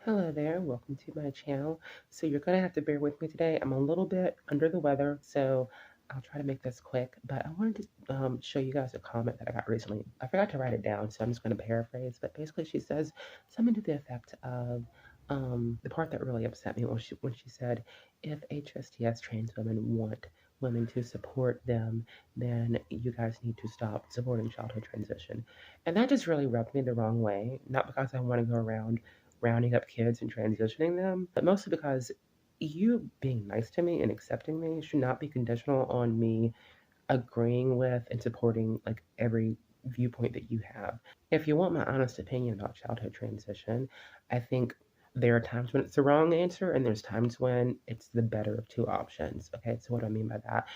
Hello there, welcome to my channel. So you're gonna have to bear with me today. I'm a little bit under the weather, so I'll try to make this quick. But I wanted to show you guys a comment that I got recently. I forgot to write it down, so I'm just gonna paraphrase. But basically, she says something to the effect of the part that really upset me when she said, "If HSTS trans women want women to support them, then you guys need to stop supporting childhood transition." And that just really rubbed me the wrong way. Not because I want to go around rounding up kids and transitioning them, but mostly because you being nice to me and accepting me should not be conditional on me agreeing with and supporting like every viewpoint that you have. If you want my honest opinion about childhood transition, I think there are times when it's the wrong answer and there's times when it's the better of two options. Okay, so what do I mean by that?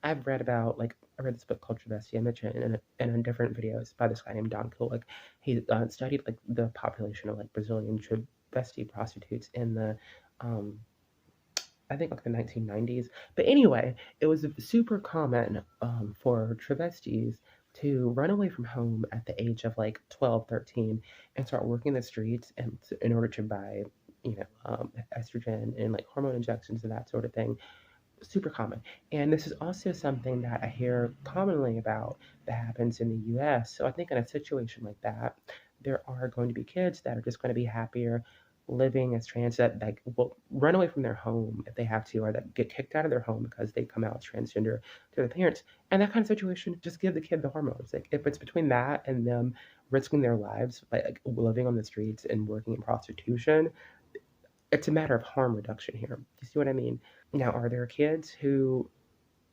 I've read about like I read this book called Travesti. I mentioned it in different videos by this guy named Don Kulik. He studied like the population of like Brazilian travesti prostitutes in the um, I think like the 1990s. But anyway, it was super common for travestis to run away from home at the age of like 12, 13, and start working the streets and in order to buy, estrogen and like hormone injections and that sort of thing. Super common. And this is also something that I hear commonly about that happens in the US. So I think in a situation like that, there are going to be kids that are just going to be happier living as trans that like will run away from their home if they have to, or that get kicked out of their home because they come out as transgender to their parents. And that kind of situation, just give the kid the hormones. Like if it's between that and them risking their lives by like living on the streets and working in prostitution, it's a matter of harm reduction here. You see what I mean? Now, are there kids who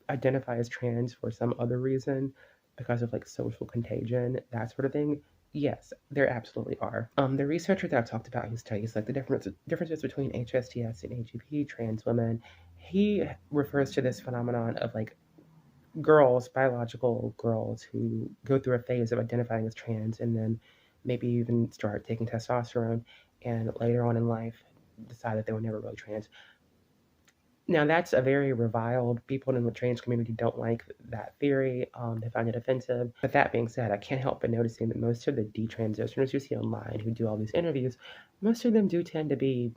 identify as trans for some other reason because of like social contagion, that sort of thing? Yes, there absolutely are. The researcher that I've talked about who studies like the differences between HSTS and AGP trans women, he refers to this phenomenon of like girls, biological girls who go through a phase of identifying as trans and then maybe even start taking testosterone and later on in life decide that they were never really trans. Now, that's a very reviled. People in the trans community don't like that theory. They find it offensive. But that being said, I can't help but noticing that most of the detransitioners you see online who do all these interviews, most of them do tend to be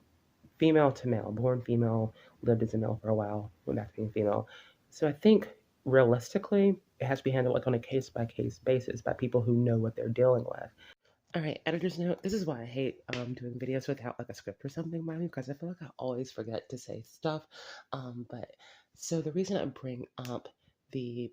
female to male, born female, lived as a male for a while, went back to being female. So I think realistically, it has to be handled like on a case by case basis by people who know what they're dealing with. All right, editor's note. This is why I hate doing videos without like a script or something by me because I feel like I always forget to say stuff. But so the reason I bring up the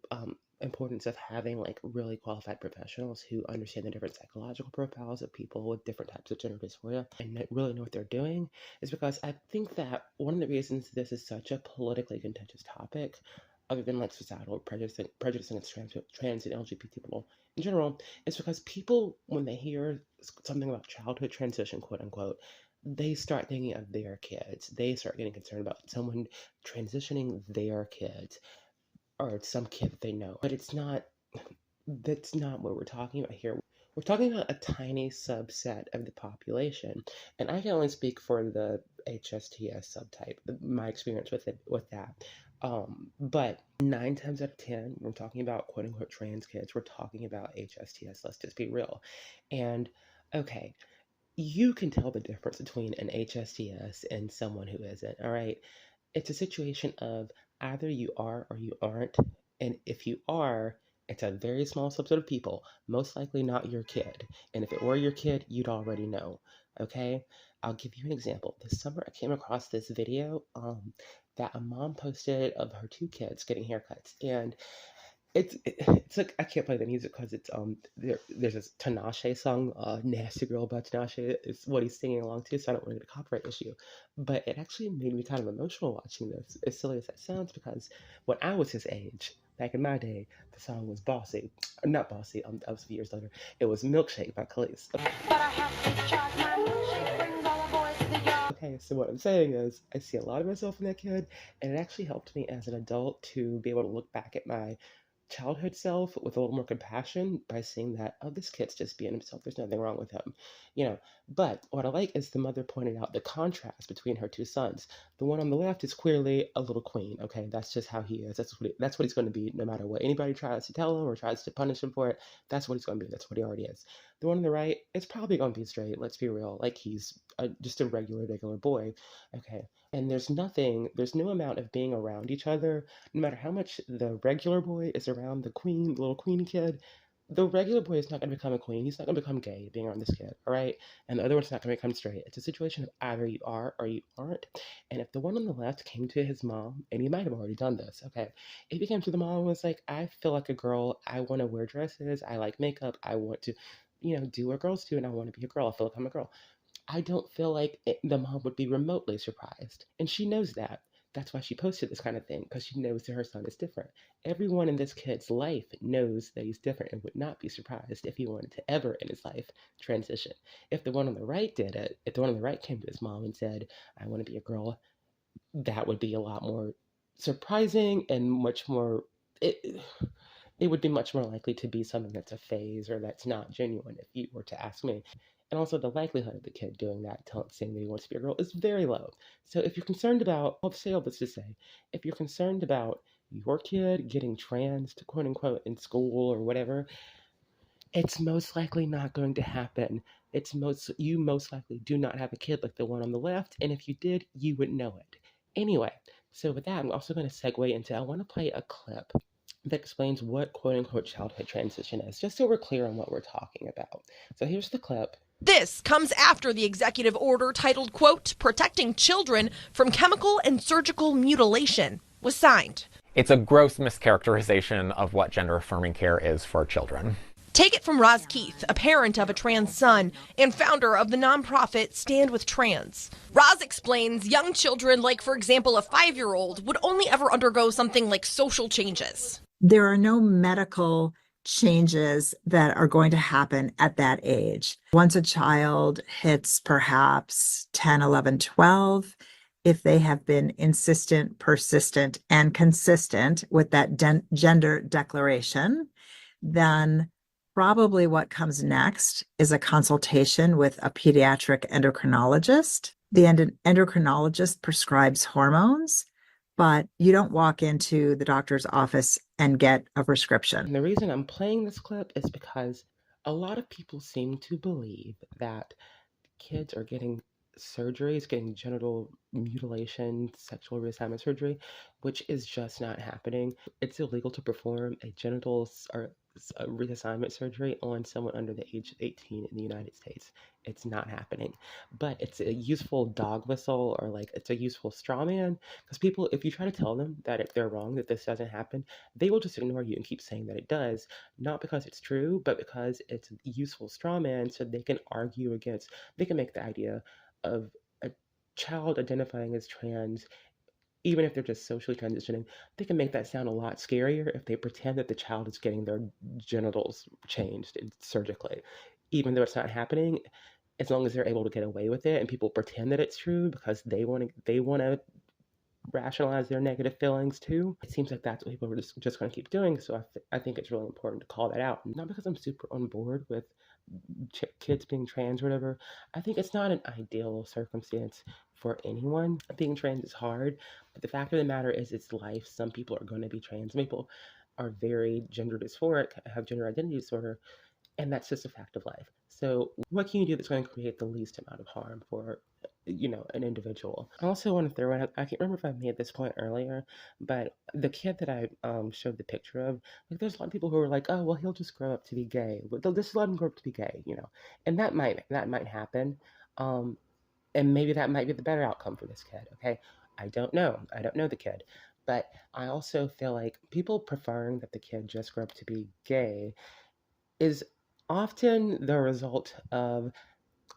importance of having like really qualified professionals who understand the different psychological profiles of people with different types of gender dysphoria and really know what they're doing is because I think that one of the reasons this is such a politically contentious topic, other than like societal prejudice against trans and LGBT people in general, it's because people, when they hear something about childhood transition, quote unquote, they start thinking of their kids. They start getting concerned about someone transitioning their kids or some kid that they know. But that's not what we're talking about here. We're talking about a tiny subset of the population. And I can only speak for the HSTS subtype, my experience with that. But 9 times out of 10, when we're talking about quote unquote trans kids, we're talking about HSTS. Let's just be real. And okay, you can tell the difference between an HSTS and someone who isn't, all right? It's a situation of either you are or you aren't. And if you are, it's a very small subset of people, most likely not your kid. And if it were your kid, you'd already know. Okay? I'll give you an example. This summer, I came across this video that a mom posted of her two kids getting haircuts. And it's like I can't play the music because it's there's this Tinashe song, "Nasty Girl" by Tinashe is what he's singing along to, so I don't want to get a copyright issue. But it actually made me kind of emotional watching this, as silly as that sounds, because when I was his age, back in my day, the song was "Bossy," not "Bossy." That was a few years later. It was "Milkshake" by Khalees. Okay, so what I'm saying is, I see a lot of myself in that kid, and it actually helped me as an adult to be able to look back at my childhood self with a little more compassion by seeing that, oh, this kid's just being himself. There's nothing wrong with him, you know. But what I like is the mother pointed out the contrast between her two sons. The one on the left is clearly a little queen. Okay, that's just how he is. That's what he's going to be, no matter what anybody tries to tell him or tries to punish him for it. That's what he's going to be. That's what he already is. The one on the right, it's probably gonna be straight. Let's be real. Like he's just a regular boy. Okay. And there's no amount of being around each other, no matter how much the regular boy is around the queen, the little queen kid. The regular boy is not going to become a queen. He's not going to become gay being around this kid, all right? And the other one's not going to become straight. It's a situation of either you are or you aren't. And if the one on the left came to his mom, and he might have already done this, okay? If he came to the mom and was like, I feel like a girl. I want to wear dresses. I like makeup. I want to, do what girls do, and I want to be a girl. I feel like I'm a girl. I don't feel like the mom would be remotely surprised. And she knows that. That's why she posted this kind of thing, because she knows that her son is different. Everyone in this kid's life knows that he's different and would not be surprised if he wanted to ever in his life transition. If the one on the right did it, if the one on the right came to his mom and said, I want to be a girl, that would be a lot more surprising and much more. It would be much more likely to be something that's a phase or that's not genuine if you were to ask me. And also, the likelihood of the kid doing that, saying that he wants to be a girl, is very low. So if you're concerned about, I'll say all this to say, if you're concerned about your kid getting trans, to quote unquote, in school or whatever, it's most likely not going to happen. You most likely do not have a kid like the one on the left, and if you did, you would know it. Anyway, so with that, I'm also going to segue into I want to play a clip that explains what quote unquote childhood transition is, just so we're clear on what we're talking about. So here's the clip. This comes after the executive order titled, quote, Protecting Children from Chemical and Surgical Mutilation was signed. It's a gross mischaracterization of what gender-affirming care is for children. Take it from Roz Keith, a parent of a trans son and founder of the nonprofit Stand With Trans. Roz explains young children, like, for example, a 5-year-old, would only ever undergo something like social changes. There are no medical changes that are going to happen at that age. Once a child hits perhaps 10, 11, 12, if they have been insistent, persistent, and consistent with that gender declaration, then probably what comes next is a consultation with a pediatric endocrinologist. The endocrinologist prescribes hormones, but you don't walk into the doctor's office and get a prescription. And the reason I'm playing this clip is because a lot of people seem to believe that kids are getting surgeries, getting genital mutilation, sexual reassignment surgery, which is just not happening. It's illegal to perform a genital or a reassignment surgery on someone under the age of 18 in the United States. It's not happening. But it's a useful dog whistle, or like it's a useful straw man, because people, if you try to tell them that if they're wrong, that this doesn't happen, they will just ignore you and keep saying that it does, not because it's true, but because it's a useful straw man, so they can argue against, they can make the idea of a child identifying as trans, even if they're just socially transitioning, they can make that sound a lot scarier if they pretend that the child is getting their genitals changed surgically. Even though it's not happening, as long as they're able to get away with it and people pretend that it's true because they want to rationalize their negative feelings too. It seems like that's what people are just going to keep doing. So I think it's really important to call that out. Not because I'm super on board with kids being trans or whatever. I think it's not an ideal circumstance for anyone. Being trans is hard, but the fact of the matter is it's life. Some people are going to be trans. Some people are very gender dysphoric, have gender identity disorder, and that's just a fact of life. So what can you do that's going to create the least amount of harm for an individual? I also want to throw in, I can't remember if I made this point earlier, but the kid that I showed the picture of, like, there's a lot of people who are like, oh well, he'll just grow up to be gay, they'll just let him grow up to be gay, and that might happen, and maybe that might be the better outcome for this kid. Okay, I don't know the kid, but I also feel like people preferring that the kid just grow up to be gay is often the result of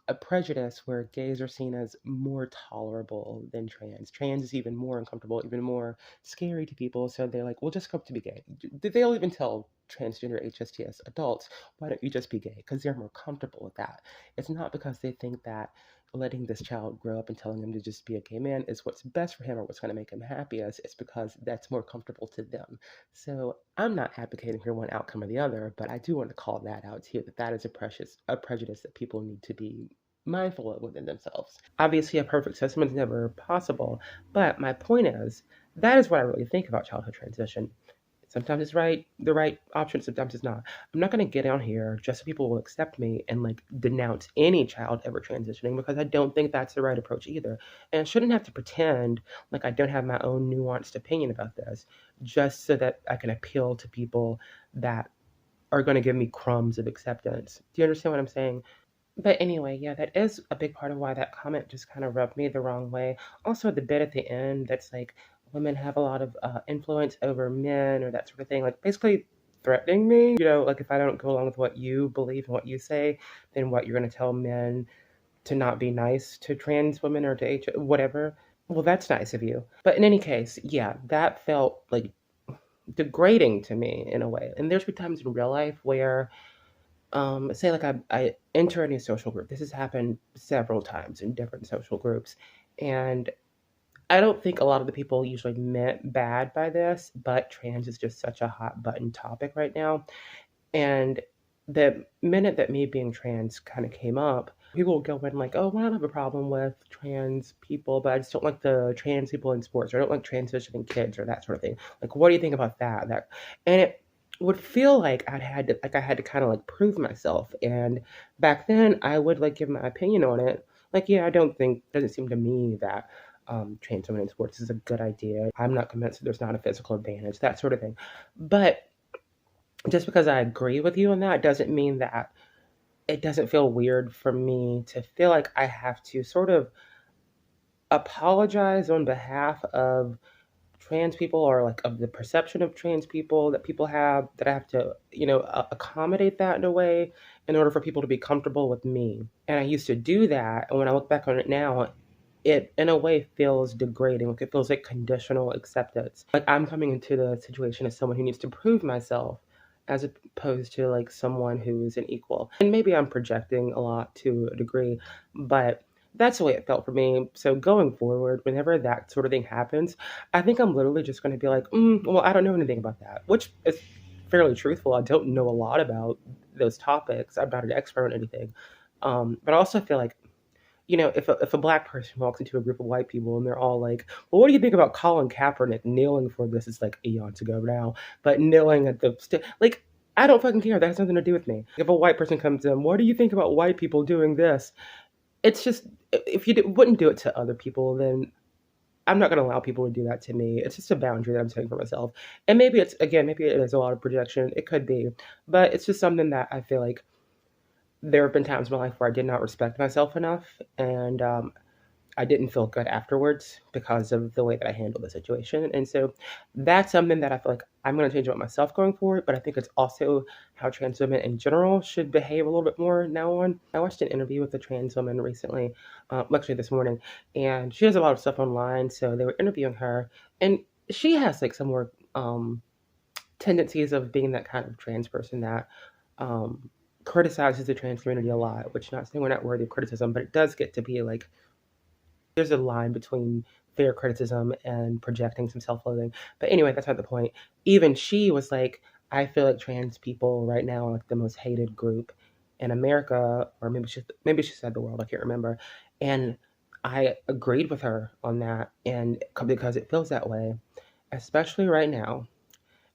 a prejudice where gays are seen as more tolerable than trans. Trans is even more uncomfortable, even more scary to people. So they're like, well, just come to be gay. They'll even tell transgender HSTS adults, why don't you just be gay? Because they're more comfortable with that. It's not because they think that letting this child grow up and telling them to just be a gay man is what's best for him or what's going to make him happiest. It's because that's more comfortable to them. So I'm not advocating for one outcome or the other, but I do want to call that out too, that is a prejudice that people need to be mindful of within themselves. Obviously, a perfect system is never possible, but my point is, that is what I really think about childhood transition. Sometimes it's the right option, sometimes it's not. I'm not going to get on here just so people will accept me and like denounce any child ever transitioning, because I don't think that's the right approach either. And I shouldn't have to pretend like I don't have my own nuanced opinion about this just so that I can appeal to people that are going to give me crumbs of acceptance. Do you understand what I'm saying? But anyway, yeah, that is a big part of why that comment just kind of rubbed me the wrong way. Also, the bit at the end that's like women have a lot of influence over men or that sort of thing, like basically threatening me. Like if I don't go along with what you believe and what you say, then what you're going to tell men to not be nice to trans women or to whatever. Well, that's nice of you. But in any case, yeah, that felt like degrading to me in a way. And there's been times in real life where say like I enter a new social group. This has happened several times in different social groups. And I don't think a lot of the people usually meant bad by this, but trans is just such a hot button topic right now. And the minute that me being trans kind of came up, people would go in like, oh, well, I don't have a problem with trans people, but I just don't like the trans people in sports, or I don't like transitioning kids or that sort of thing. Like, what do you think about that? And it would feel like I had to kind of like prove myself. And back then I would like give my opinion on it. Like, yeah, I don't think, doesn't seem to me that trans women in sports is a good idea. I'm not convinced that there's not a physical advantage, that sort of thing. But just because I agree with you on that doesn't mean that it doesn't feel weird for me to feel like I have to sort of apologize on behalf of trans people, or like of the perception of trans people that people have, that I have to, accommodate that in a way in order for people to be comfortable with me. And I used to do that. And when I look back on it now, it in a way feels degrading. Like it feels like conditional acceptance. Like I'm coming into the situation as someone who needs to prove myself as opposed to like someone who is an equal. And maybe I'm projecting a lot to a degree, but that's the way it felt for me. So going forward, whenever that sort of thing happens, I think I'm literally just going to be like, well, I don't know anything about that, which is fairly truthful. I don't know a lot about those topics. I'm not an expert on anything. But I also feel like, if a black person walks into a group of white people and they're all like, well, what do you think about Colin Kaepernick kneeling for this? It's like eons ago now, but kneeling at like, I don't fucking care. That has nothing to do with me. If a white person comes in, what do you think about white people doing this? It's just, if you wouldn't do it to other people, then I'm not going to allow people to do that to me. It's just a boundary that I'm setting for myself. And maybe maybe it is a lot of projection. It could be, but it's just something that I feel like there have been times in my life where I did not respect myself enough, and I didn't feel good afterwards because of the way that I handled the situation. And so that's something that I feel like I'm going to change about myself going forward. But I think it's also how trans women in general should behave a little bit more now on. I watched an interview with a trans woman recently, actually this morning, and she has a lot of stuff online. So they were interviewing her, and she has like some more tendencies of being that kind of trans person that criticizes the trans community a lot, which not saying we're not worthy of criticism, but it does get to be like there's a line between fair criticism and projecting some self-loathing. But anyway, that's not the point. Even she was like, I feel like trans people right now are like the most hated group in America, or maybe she said the world, I can't remember. And I agreed with her on that, and because it feels that way, especially right now.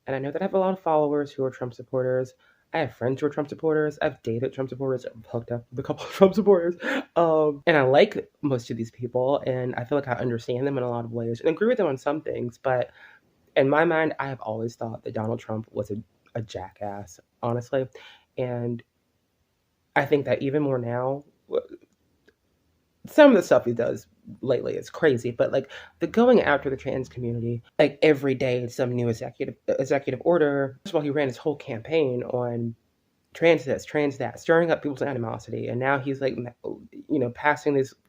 And I know that I have a lot of followers who are Trump supporters. I have friends who are Trump supporters. I've dated Trump supporters. I've hooked up with a couple of Trump supporters. And I like most of these people. And I feel like I understand them in a lot of ways and agree with them on some things. But in my mind, I have always thought that Donald Trump was a jackass, honestly. And I think that even more now, some of the stuff he does lately is crazy, but like the going after the trans community, like every day some new executive order. First of all, he ran his whole campaign on trans this, trans that, stirring up people's animosity, and now he's like,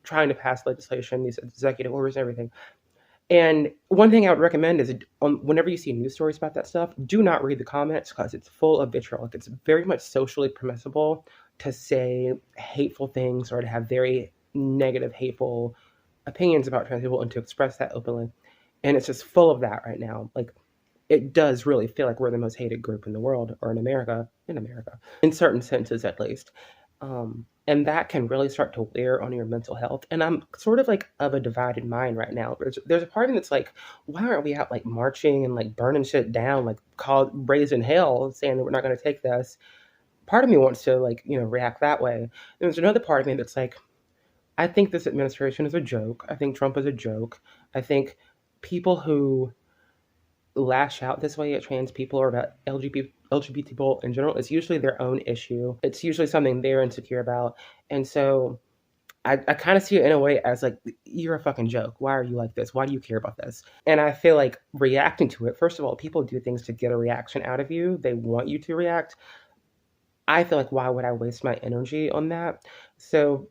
trying to pass legislation, these executive orders, and everything. And one thing I would recommend is whenever you see news stories about that stuff, do not read the comments because it's full of vitriol. Like it's very much socially permissible to say hateful things or to have very negative, hateful opinions about trans people and to express that openly. And it's just full of that right now. Like it does really feel like we're the most hated group in the world, or in America, in certain senses at least. And that can really start to wear on your mental health. And I'm sort of like of a divided mind right now. There's a part of me that's like, why aren't we out like marching and like burning shit down, like called raising hell, saying that we're not going to take this? Part of me wants to like, react that way. And there's another part of me that's like, I think this administration is a joke. I think Trump is a joke. I think people who lash out this way at trans people or about LGBT people in general, it's usually their own issue. It's usually something they're insecure about. And so I kind of see it in a way as like, you're a fucking joke. Why are you like this? Why do you care about this? And I feel like reacting to it, first of all, people do things to get a reaction out of you. They want you to react. I feel like, why would I waste my energy on that? So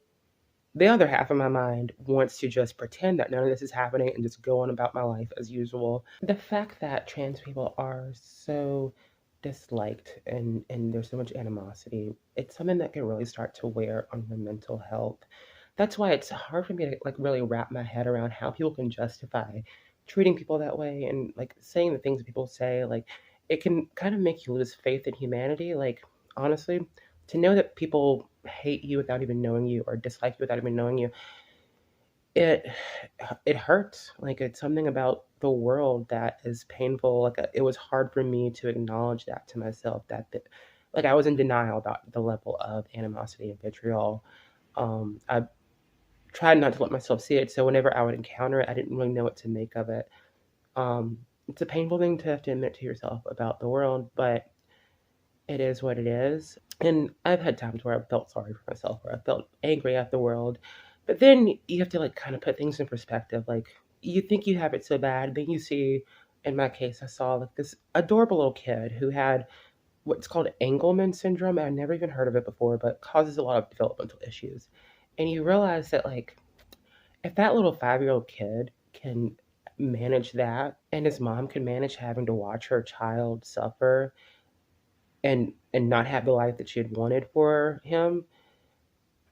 the other half of my mind wants to just pretend that none of this is happening and just go on about my life as usual. The fact that trans people are so disliked and there's so much animosity, it's something that can really start to wear on your mental health. That's why it's hard for me to like really wrap my head around how people can justify treating people that way and like saying the things that people say. Like, it can kind of make you lose faith in humanity. Like, honestly, to know that people hate you without even knowing you or dislike you without even knowing you, it it hurts. Like, it's something about the world that is painful. Like, it was hard for me to acknowledge that to myself, like, I was in denial about the level of animosity and vitriol. I tried not to let myself see it, so whenever I would encounter it, I didn't really know what to make of it. It's a painful thing to have to admit to yourself about the world, but it is what it is. And I've had times where I've felt sorry for myself, or I felt angry at the world. But then you have to like kind of put things in perspective. Like, you think you have it so bad, then you see, in my case, I saw like this adorable little kid who had what's called Engelmann syndrome. I'd never even heard of it before, but causes a lot of developmental issues. And you realize that like, if that little 5-year-old kid can manage that, and his mom can manage having to watch her child suffer and not have the life that she had wanted for him,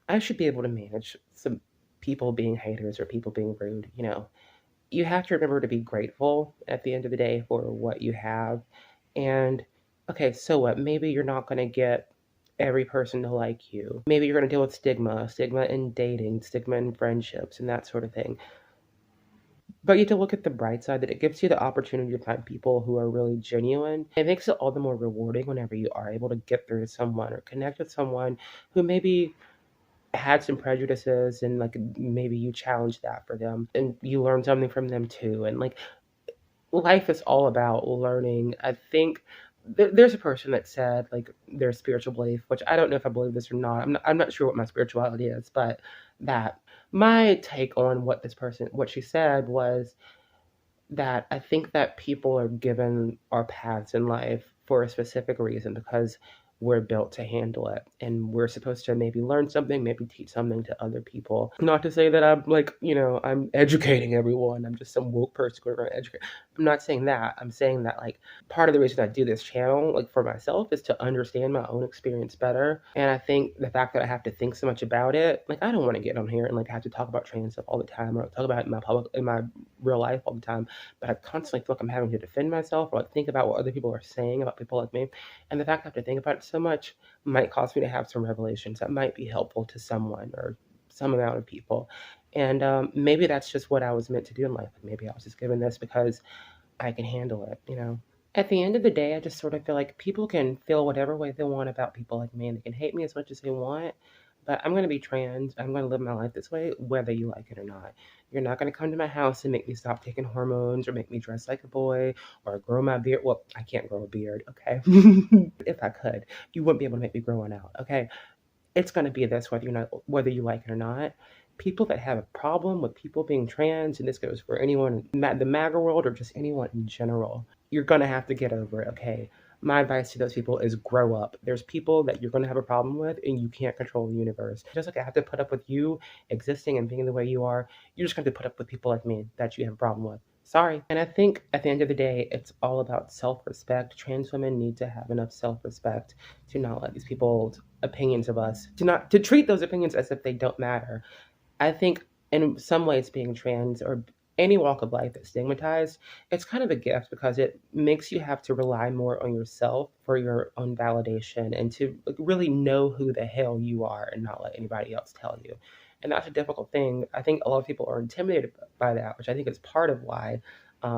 I should be able to manage some people being haters or people being rude. You have to remember to be grateful at the end of the day for what you have. And okay, so what? Maybe you're not going to get every person to like you. Maybe you're going to deal with stigma in dating, stigma in friendships, and that sort of thing. But you have to look at the bright side, that it gives you the opportunity to find people who are really genuine. It makes it all the more rewarding whenever you are able to get through to someone or connect with someone who maybe had some prejudices, and like maybe you challenge that for them and you learn something from them too. And like, life is all about learning. I think there's a person that said like their spiritual belief, which I don't know if I believe this or not. I'm not sure what my spirituality is, but that my take on what she said was that I think that people are given our paths in life for a specific reason, because we're built to handle it, and we're supposed to maybe learn something, maybe teach something to other people. Not to say that I'm like, I'm educating everyone. I'm just some woke person going around educate. I'm not saying that. I'm saying that like, part of the reason I do this channel like for myself is to understand my own experience better. And I think the fact that I have to think so much about it, like, I don't want to get on here and like have to talk about trans stuff all the time, or talk about it in my real life all the time. But I constantly feel like I'm having to defend myself, or like think about what other people are saying about people like me. And the fact that I have to think about it so much might cause me to have some revelations that might be helpful to someone or some amount of people. And maybe that's just what I was meant to do in life. Maybe I was just given this because I can handle it. At the end of the day, I just sort of feel like people can feel whatever way they want about people like me, and they can hate me as much as they want. But I'm going to be trans. I'm going to live my life this way, whether you like it or not. You're not going to come to my house and make me stop taking hormones, or make me dress like a boy, or grow my beard. Well, I can't grow a beard, okay? If I could, you wouldn't be able to make me grow one out, okay? It's going to be this whether you like it or not. People that have a problem with people being trans, and this goes for anyone in the MAGA world or just anyone in general, you're going to have to get over it, okay? My advice to those people is grow up. There's people that you're going to have a problem with, and you can't control the universe. Just like I have to put up with you existing and being the way you are, you're just going to put up with people like me that you have a problem with. Sorry. And I think at the end of the day, it's all about self-respect. Trans women need to have enough self-respect to not let these people's opinions of us, to treat those opinions as if they don't matter. I think in some ways being trans or any walk of life that's stigmatized, it's kind of a gift because it makes you have to rely more on yourself for your own validation and to like, really know who the hell you are and not let anybody else tell you. And that's a difficult thing. I think a lot of people are intimidated by that, which I think is part of why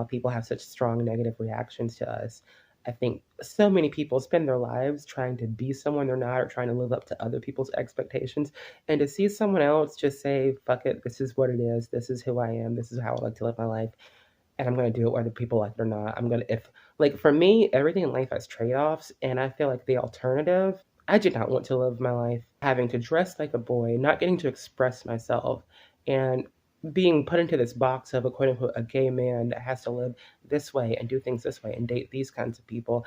people have such strong negative reactions to us. I think so many people spend their lives trying to be someone they're not or trying to live up to other people's expectations. And to see someone else just say, fuck it, this is what it is, this is who I am, this is how I like to live my life, and I'm going to do it whether people like it or not. I'm going to, if, like, for me, everything in life has trade offs. And I feel like the alternative, I did not want to live my life having to dress like a boy, not getting to express myself, and being put into this box of a quote unquote a gay man that has to live this way and do things this way and date these kinds of people.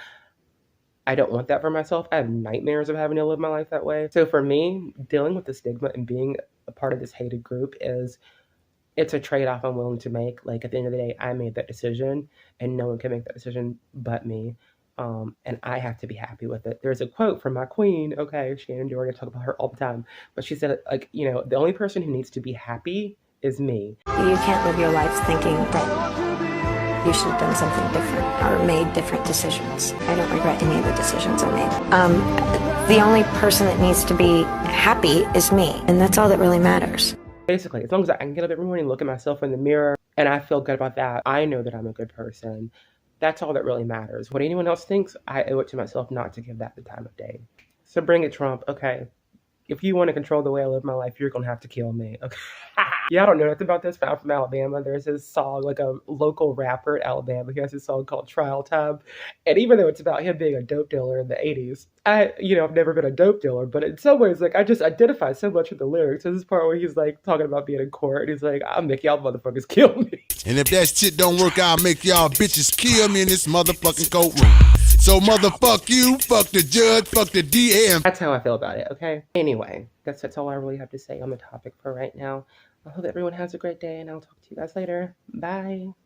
I don't want that for myself. I have nightmares of having to live my life that way. So for me, dealing with the stigma and being a part of this hated group is it's a trade-off I'm willing to make. Like at the end of the day, I made that decision and no one can make that decision but me. And I have to be happy with it. There's a quote from my queen, okay, Shannon Doherty, I talk about her all the time, but she said, like, you know, the only person who needs to be happy is me. You can't live your life thinking that you should have done something different or made different decisions. I don't regret any of the decisions I made. The only person that needs to be happy is me, and that's all that really matters. Basically, as long as I can get up every morning, look at myself in the mirror, and I feel good about that, I know that I'm a good person. That's all that really matters. What anyone else thinks, I owe it to myself not to give that the time of day. So bring it, Trump. Okay. If you want to control the way I live my life, you're going to have to kill me. Okay. Yeah, I don't know nothing about this, but I'm from Alabama. There's this song, like a local rapper in Alabama. He has this song called Trial Time. And even though it's about him being a dope dealer in the 80s, I've never been a dope dealer, but in some ways, like, I just identify so much with the lyrics. There's this part where he's, like, talking about being in court, and he's like, I'll make y'all motherfuckers kill me. And if that shit don't work, I'll make y'all bitches kill me in this motherfucking courtroom. So motherfuck you, fuck the judge, fuck the DA. That's how I feel about it, okay? Anyway, that's all I really have to say on the topic for right now. I hope everyone has a great day, and I'll talk to you guys later. Bye.